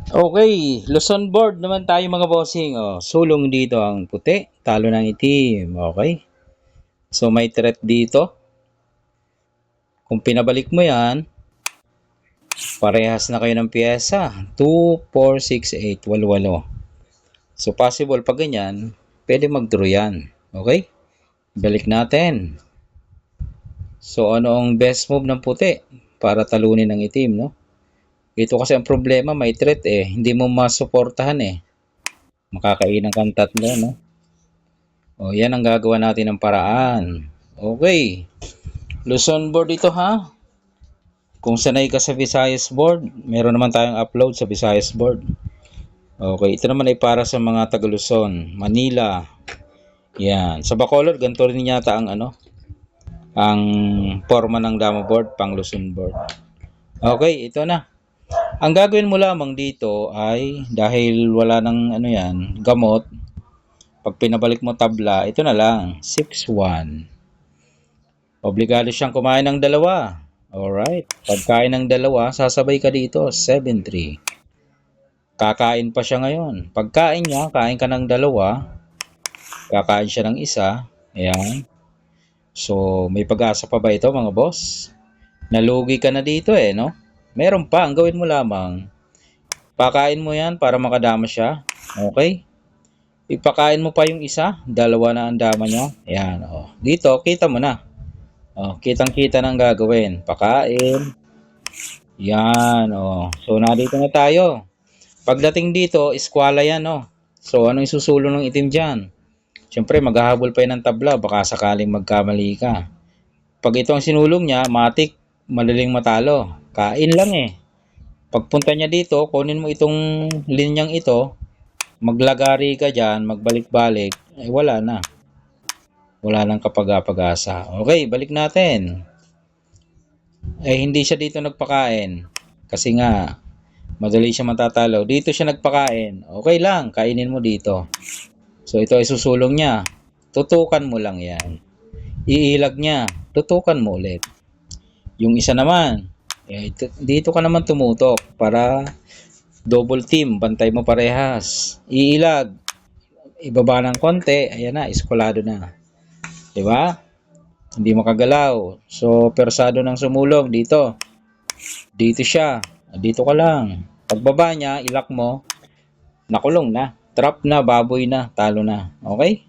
Okay, Luzon board naman tayo mga bossing. Oh, sulong dito ang puti, talo ng itim. Okay. So may threat dito. Kung pinabalik mo 'yan, parehas na kayo ng piyesa. 2, 4, 6, 8, walwalo. So possible pag ganyan, pwede mag-draw 'yan. Okay? Balik natin. So ano ang best move ng puti para talunin ng itim, no? Ito kasi ang problema, may threat eh. Hindi mo masuportahan eh. Makakainan kang tatlo, no? O, yan ang gagawa natin ng paraan. Okay. Luzon board ito ha. Kung sanay ka sa Visayas board, meron naman tayong upload sa Visayas board. Okay. Ito naman ay para sa mga taga Luzon, Manila. Yan. Sa Bacolod, ganito rin yata ang ang forma ng damo board, pang Luzon board. Okay. Ito na. Ang gagawin mo lamang dito ay, dahil wala ng gamot, pag pinabalik mo tabla, ito na lang, 6-1. Obligado siyang kumain ng dalawa. Alright. Pagkain ng dalawa, sasabay ka dito, 7-3. Kakain pa siya ngayon. Pagkain niya, kain ka ng dalawa. Kakain siya ng isa. Ayan. So, may pag-asa pa ba ito mga boss? Nalugi ka na dito eh, no? Meron pa. Ang gawin mo lamang, pakain mo yan para makadama siya. Okay? Ipakain mo pa yung isa. Dalawa na ang dama niya. Ayan. Oh. Dito, kita mo na. Oh, kitang-kita ng gagawin. Pakain. Yan, oh. So, narito na tayo. Pagdating dito, eskwala yan, oh. So, ano yung susulong ng itim dyan? Siyempre, maghahabol pa yan ng tabla. Baka sakaling magkamali ka. Pag ito ang sinulong niya, matik, madaling matalo. Kain lang eh. Pagpunta niya dito, kunin mo itong linyang ito, maglagari ka dyan, magbalik-balik, eh wala na. Wala nang kapag-asa. Okay, balik natin. Eh hindi siya dito nagpakain. Kasi nga, madali siya matatalo. Dito siya nagpakain. Okay lang, kainin mo dito. So ito ay susulong niya. Tutukan mo lang yan. Iilag niya. Tutukan mo ulit. Yung isa naman, eh, dito ka naman tumutok para double team. Bantay mo parehas. Iilag. Ibaba ng konti. Ayan na, eskolado na. Diba? Hindi makagalaw. So, persado ng sumulong dito. Dito siya. Dito ka lang. Pagbaba niya, ilak mo, nakulong na. Trap na, baboy na, talo na. Okay?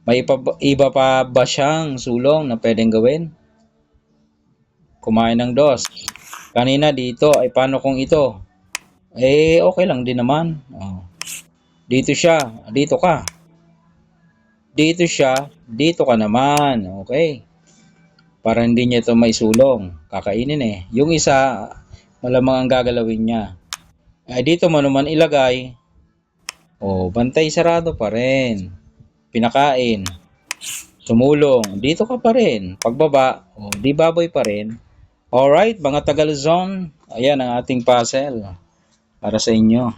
May iba pa ba siyang sulong na pwedeng gawin? Kumain ng dos. Kanina dito, ay paano kung ito? Eh, okay lang din naman. Oh. Dito siya, dito ka. Dito siya, dito ka naman. Okay? Para hindi niya ito maisulong. Kakainin eh. Yung isa, malamang ang gagalawin niya. Ay, dito mo naman ilagay. O, bantay sarado pa rin. Pinakain. Sumulong. Dito ka pa rin. Pagbaba, o, di baboy pa rin. Alright, mga taga Luzon. Ayan ang ating puzzle para sa inyo.